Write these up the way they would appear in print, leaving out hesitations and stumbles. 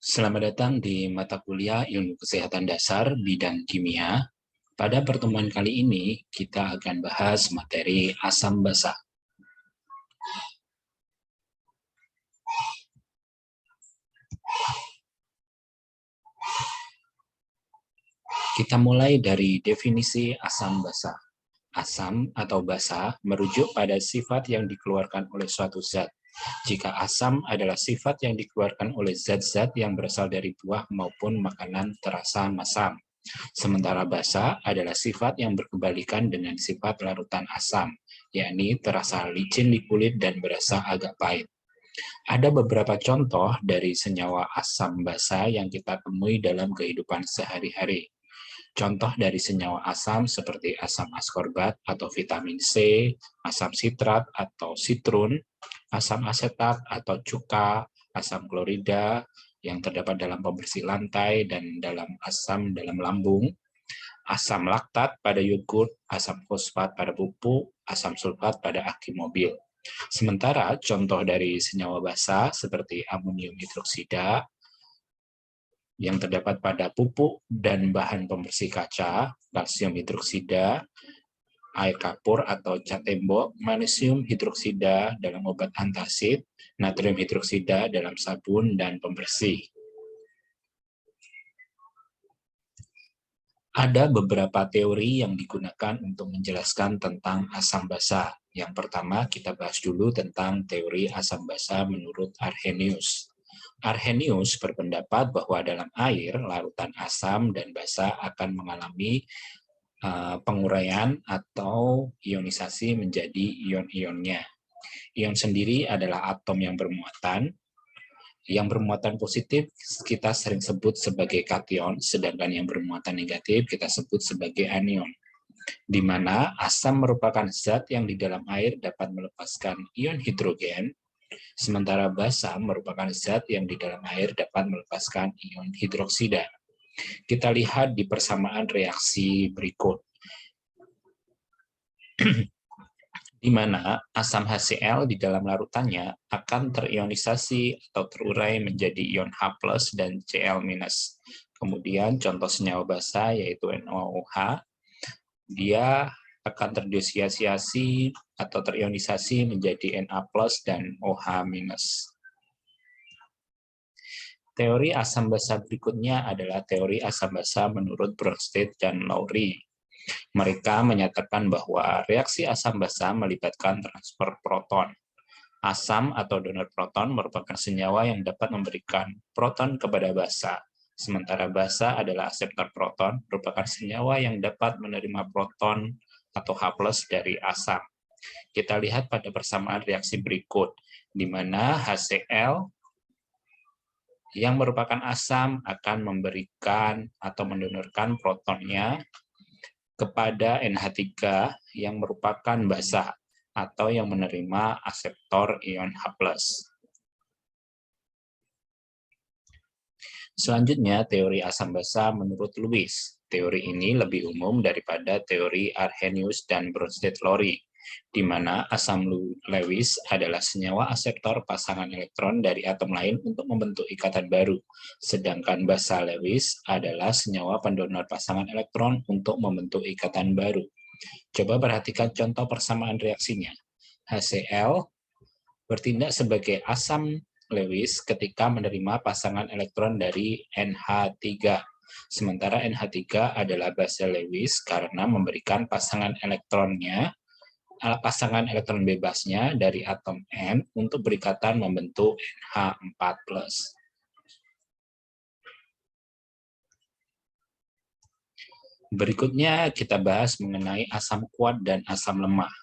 Selamat datang di mata kuliah Ilmu Kesehatan Dasar bidang kimia. Pada pertemuan kali ini, kita akan bahas materi asam basa. Kita mulai dari definisi asam basa. Asam atau basa merujuk pada sifat yang dikeluarkan oleh suatu zat. Jika asam adalah sifat yang dikeluarkan oleh zat-zat yang berasal dari buah maupun makanan terasa masam. Sementara basa adalah sifat yang berkebalikan dengan sifat larutan asam, yakni terasa licin di kulit dan berasa agak pahit. Ada beberapa contoh dari senyawa asam basa yang kita temui dalam kehidupan sehari-hari. Contoh dari senyawa asam seperti asam askorbat atau vitamin C, asam sitrat atau sitrun, asam asetat atau cuka, asam klorida yang terdapat dalam pembersih lantai dan dalam asam dalam lambung, asam laktat pada yogurt, asam fosfat pada pupuk, asam sulfat pada aki mobil. Sementara contoh dari senyawa basa seperti amonium hidroksida yang terdapat pada pupuk dan bahan pembersih kaca, kalsium hidroksida, air kapur atau cat tembok, magnesium hidroksida dalam obat antacid, natrium hidroksida dalam sabun dan pembersih. Ada beberapa teori yang digunakan untuk menjelaskan tentang asam basa. Yang pertama, kita bahas dulu tentang teori asam basa menurut Arrhenius. Arrhenius berpendapat bahwa dalam air, larutan asam dan basa akan mengalami penguraian atau ionisasi menjadi ion-ionnya. Ion sendiri adalah atom yang bermuatan. Yang bermuatan positif kita sering sebut sebagai kation, sedangkan yang bermuatan negatif kita sebut sebagai anion, di mana asam merupakan zat yang di dalam air dapat melepaskan ion hidrogen, sementara basa merupakan zat yang di dalam air dapat melepaskan ion hidroksida. Kita lihat di persamaan reaksi berikut, di mana asam HCl di dalam larutannya akan terionisasi atau terurai menjadi ion H+ dan Cl-. Kemudian contoh senyawa basa yaitu NaOH, dia akan terdisosiasi atau terionisasi menjadi Na+ dan OH-. Teori asam basa berikutnya adalah teori asam basa menurut Bronsted dan Lowry. Mereka menyatakan bahwa reaksi asam basa melibatkan transfer proton. Asam atau donor proton merupakan senyawa yang dapat memberikan proton kepada basa, sementara basa adalah akseptor proton, merupakan senyawa yang dapat menerima proton atau H+ dari asam. Kita lihat pada persamaan reaksi berikut, di mana HCl yang merupakan asam akan memberikan atau mendonorkan protonnya kepada NH3 yang merupakan basa atau yang menerima akseptor ion H+. Selanjutnya, teori asam basa menurut Lewis. Teori ini lebih umum daripada teori Arrhenius dan Bronsted-Lowry, di mana asam Lewis adalah senyawa akseptor pasangan elektron dari atom lain untuk membentuk ikatan baru, sedangkan basa Lewis adalah senyawa pendonor pasangan elektron untuk membentuk ikatan baru. Coba perhatikan contoh persamaan reaksinya. HCl bertindak sebagai asam Lewis ketika menerima pasangan elektron dari NH3. Sementara NH3 adalah basa Lewis karena memberikan pasangan elektron bebasnya dari atom N untuk berikatan membentuk NH4+. Berikutnya kita bahas mengenai asam kuat dan asam lemah.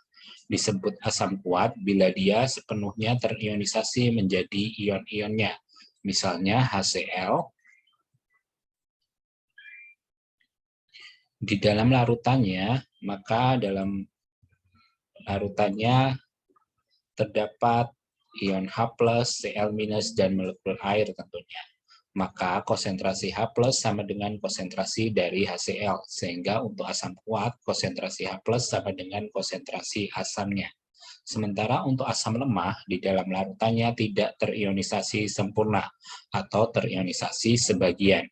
Disebut asam kuat bila dia sepenuhnya terionisasi menjadi ion-ionnya, misalnya HCl. Di dalam larutannya, maka dalam larutannya terdapat ion H+, Cl-, dan molekul air tentunya. Maka konsentrasi H+ sama dengan konsentrasi dari HCl, sehingga untuk asam kuat konsentrasi H+ sama dengan konsentrasi asamnya. Sementara untuk asam lemah di dalam larutannya tidak terionisasi sempurna atau terionisasi sebagian.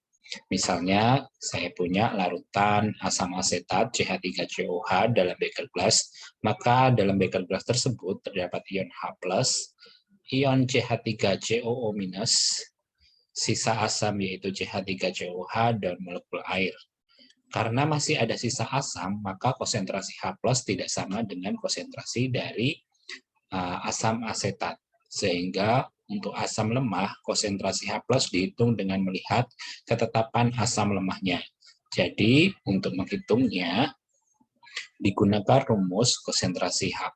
Misalnya, saya punya larutan asam asetat CH3COH dalam beker gelas, maka dalam beker gelas tersebut terdapat ion H+, ion CH3COO-, sisa asam yaitu CH3COH, dan molekul air. Karena masih ada sisa asam, maka konsentrasi H+ tidak sama dengan konsentrasi dari asam asetat. Sehingga untuk asam lemah, konsentrasi H+ dihitung dengan melihat ketetapan asam lemahnya. Jadi, untuk menghitungnya, digunakan rumus konsentrasi H+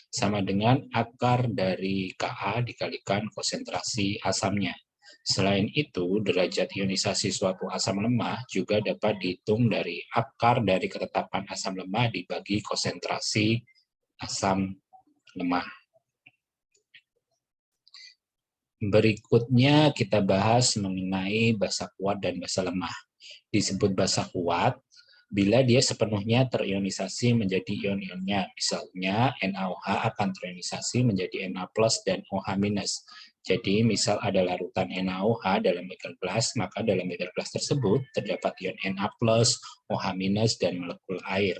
sama dengan akar dari Ka dikalikan konsentrasi asamnya. Selain itu, derajat ionisasi suatu asam lemah juga dapat dihitung dari akar dari ketetapan asam lemah dibagi konsentrasi asam lemah. Berikutnya kita bahas mengenai basa kuat dan basa lemah. Disebut basa kuat bila dia sepenuhnya terionisasi menjadi ion-ionnya. Misalnya NaOH akan terionisasi menjadi Na+ dan OH-. Jadi misal ada larutan NaOH dalam beker gelas, maka dalam beker gelas tersebut terdapat ion Na+, OH- dan molekul air.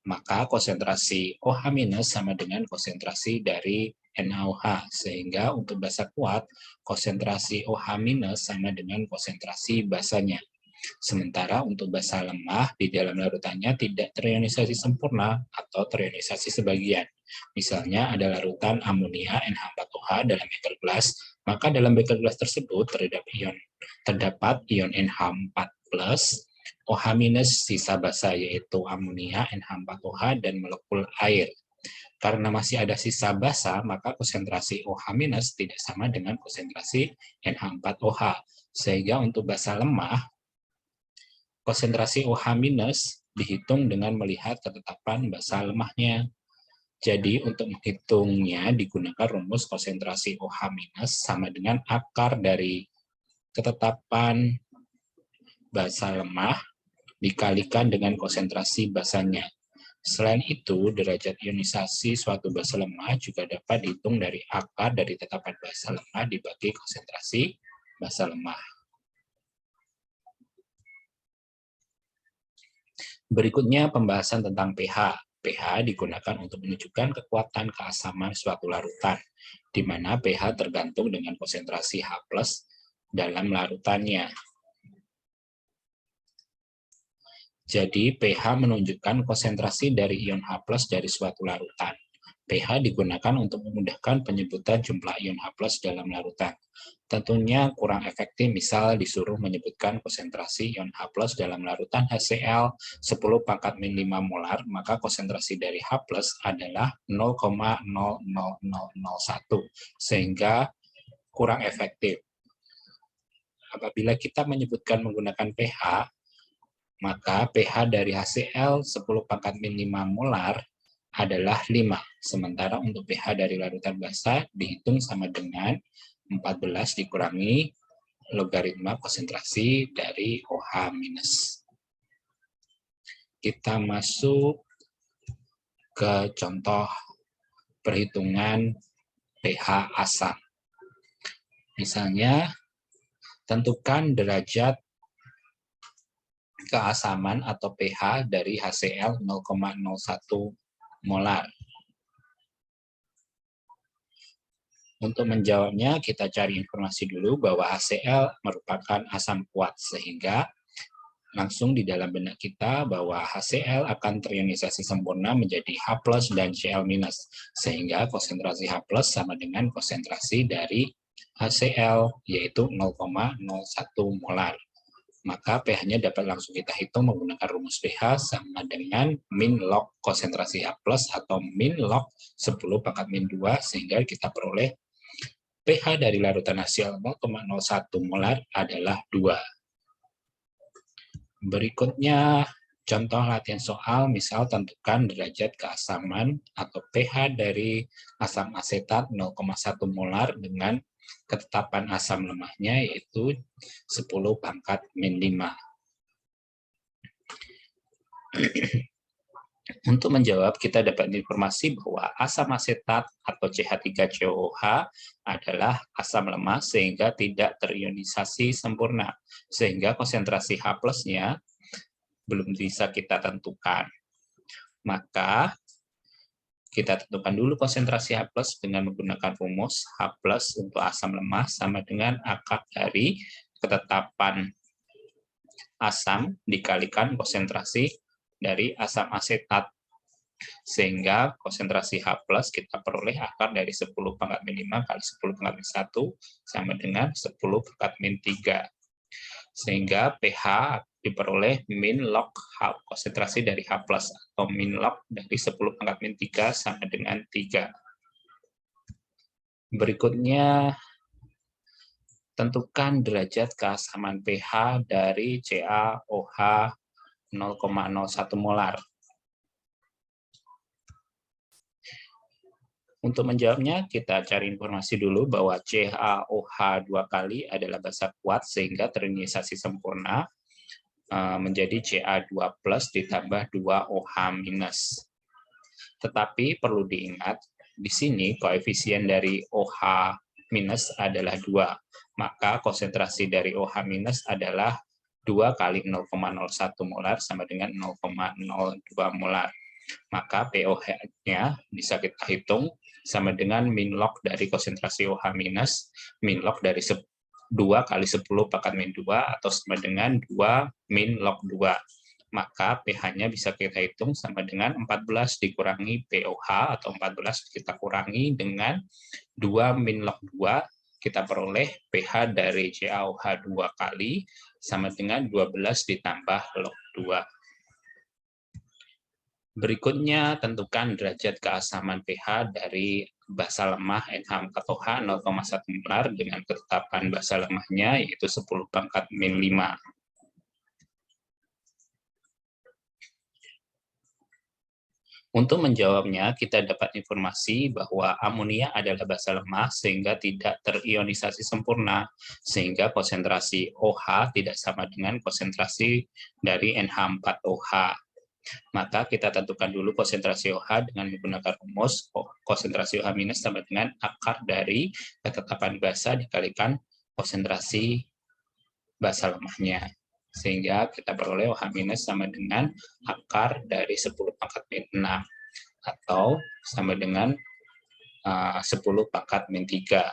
Maka konsentrasi OH- sama dengan konsentrasi dari NaOH, sehingga untuk basa kuat, konsentrasi OH- sama dengan konsentrasi basanya. Sementara untuk basa lemah, di dalam larutannya tidak terionisasi sempurna atau terionisasi sebagian. Misalnya ada larutan amonia NH4OH dalam beker gelas, maka dalam beker gelas tersebut terdapat ion NH4+, OH- sisa basa yaitu amonia NH4OH, dan molekul air. Karena masih ada sisa basa, maka konsentrasi OH- tidak sama dengan konsentrasi NH4OH. Sehingga untuk basa lemah, konsentrasi OH- dihitung dengan melihat ketetapan basa lemahnya. Jadi untuk menghitungnya digunakan rumus konsentrasi OH- sama dengan akar dari ketetapan basa lemah dikalikan dengan konsentrasi basanya. Selain itu, derajat ionisasi suatu basa lemah juga dapat dihitung dari akar dari tetapan basa lemah dibagi konsentrasi basa lemah. Berikutnya pembahasan tentang pH. pH digunakan untuk menunjukkan kekuatan keasaman suatu larutan, di mana pH tergantung dengan konsentrasi H+ dalam larutannya. Jadi, pH menunjukkan konsentrasi dari ion H+ dari suatu larutan. pH digunakan untuk memudahkan penyebutan jumlah ion H+ dalam larutan. Tentunya kurang efektif misal disuruh menyebutkan konsentrasi ion H+ dalam larutan HCl 10⁻⁵ molar, maka konsentrasi dari H+ adalah 0,00001, sehingga kurang efektif. Apabila kita menyebutkan menggunakan pH, maka pH dari HCl 10⁻⁵ molar adalah 5. Sementara untuk pH dari larutan basa dihitung sama dengan 14 dikurangi logaritma konsentrasi dari OH-. Kita masuk ke contoh perhitungan pH asam. Misalnya, tentukan derajat keasaman atau pH dari HCl 0,01 molar. Untuk menjawabnya, kita cari informasi dulu bahwa HCl merupakan asam kuat, sehingga langsung di dalam benak kita bahwa HCl akan terionisasi sempurna menjadi H+ dan Cl-, sehingga konsentrasi H+ sama dengan konsentrasi dari HCl, yaitu 0,01 molar. Maka pH-nya dapat langsung kita hitung menggunakan rumus pH sama dengan min log konsentrasi H+ atau min log 10⁻², sehingga kita peroleh pH dari larutan HCl 0,01 molar adalah 2. Berikutnya, contoh latihan soal, misal tentukan derajat keasaman atau pH dari asam asetat 0,1 molar dengan ketetapan asam lemahnya yaitu 10⁻⁵. Untuk menjawab, kita dapat informasi bahwa asam asetat atau CH3COOH adalah asam lemah sehingga tidak terionisasi sempurna, sehingga konsentrasi H+-nya belum bisa kita tentukan. Maka kita tentukan dulu konsentrasi H+ dengan menggunakan rumus H+ untuk asam lemah sama dengan akar dari ketetapan asam dikalikan konsentrasi dari asam asetat. Sehingga konsentrasi H+ kita peroleh akar dari 10⁻⁵ kali 10⁻⁴ sama dengan 10⁻⁻3. Sehingga pH diperoleh min log H, konsentrasi dari H+, atau min log dari 10⁻⁻3 sama dengan 3. Berikutnya, tentukan derajat keasaman pH dari CaOH 0,01 molar. Untuk menjawabnya, kita cari informasi dulu bahwa CaOH 2 kali adalah basa kuat sehingga terionisasi sempurna menjadi Ca2+ ditambah 2OH-. Tetapi perlu diingat, di sini koefisien dari OH- adalah 2. Maka konsentrasi dari OH- adalah 2 kali 0,01 molar sama dengan 0,02 molar. Maka POH-nya bisa kita hitung sama dengan min log dari konsentrasi OH-, min log dari 2 kali 10⁻⁻2 atau sama dengan 2 min log 2. Maka pH-nya bisa kita hitung sama dengan 14 dikurangi POH atau 14 kita kurangi dengan 2 min log 2, kita peroleh pH dari CaOH 2 kali sama dengan 12 ditambah log 2. Berikutnya, tentukan derajat keasaman pH dari basa lemah NH4OH 0,1 molar dengan ketetapan basa lemahnya yaitu 10⁻⁵. Untuk menjawabnya, kita dapat informasi bahwa amonia adalah basa lemah sehingga tidak terionisasi sempurna, sehingga konsentrasi OH tidak sama dengan konsentrasi dari NH4OH. Maka kita tentukan dulu konsentrasi OH dengan menggunakan rumus konsentrasi OH- sama dengan akar dari ketetapan basa dikalikan konsentrasi basa lemahnya. Sehingga kita peroleh OH- sama dengan akar dari 10⁻⁻⁶ atau sama dengan 10⁻⁻3.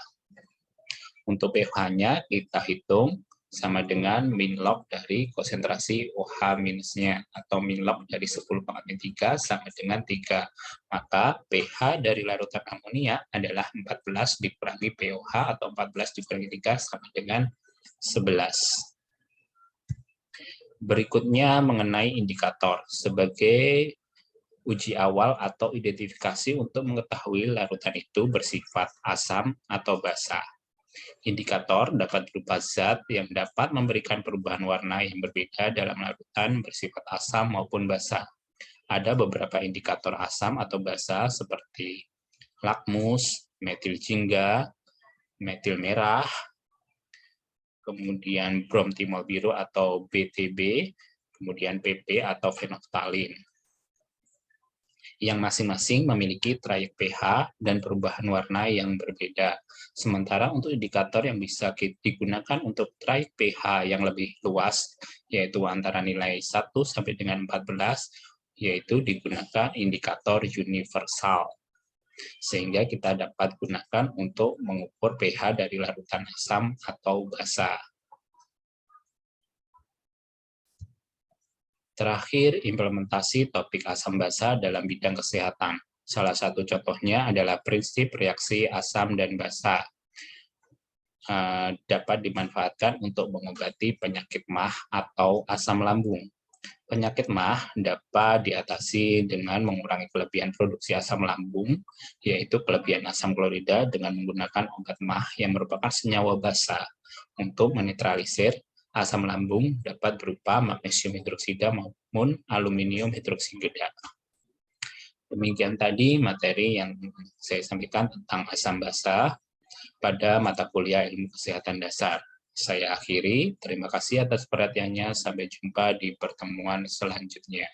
Untuk pH-nya kita hitung sama dengan min log dari konsentrasi OH-nya atau min log dari 10⁻⁻3 sama dengan 3. Maka pH dari larutan amonia adalah 14 dikurangi pOH atau 14 dikurangi 3 sama dengan 11. Berikutnya mengenai indikator sebagai uji awal atau identifikasi untuk mengetahui larutan itu bersifat asam atau basa. Indikator dapat berupa zat yang dapat memberikan perubahan warna yang berbeda dalam larutan bersifat asam maupun basa. Ada beberapa indikator asam atau basa seperti lakmus, metil jingga, metil merah, kemudian bromtimol biru atau BTB, kemudian PP atau fenolftalin, yang masing-masing memiliki trayek pH dan perubahan warna yang berbeda. Sementara untuk indikator yang bisa digunakan untuk trayek pH yang lebih luas, yaitu antara nilai 1 sampai dengan 14, yaitu digunakan indikator universal. Sehingga kita dapat gunakan untuk mengukur pH dari larutan asam atau basa. Terakhir, implementasi topik asam basa dalam bidang kesehatan. Salah satu contohnya adalah prinsip reaksi asam dan basa. Dapat dimanfaatkan untuk mengobati penyakit MAH atau asam lambung. Penyakit MAH dapat diatasi dengan mengurangi kelebihan produksi asam lambung, yaitu kelebihan asam klorida dengan menggunakan obat MAH yang merupakan senyawa basa untuk menetralisir asam lambung dapat berupa magnesium hidroksida maupun aluminium hidroksida. Demikian tadi materi yang saya sampaikan tentang asam basa pada mata kuliah Ilmu Kesehatan Dasar. Saya akhiri, terima kasih atas perhatiannya, sampai jumpa di pertemuan selanjutnya.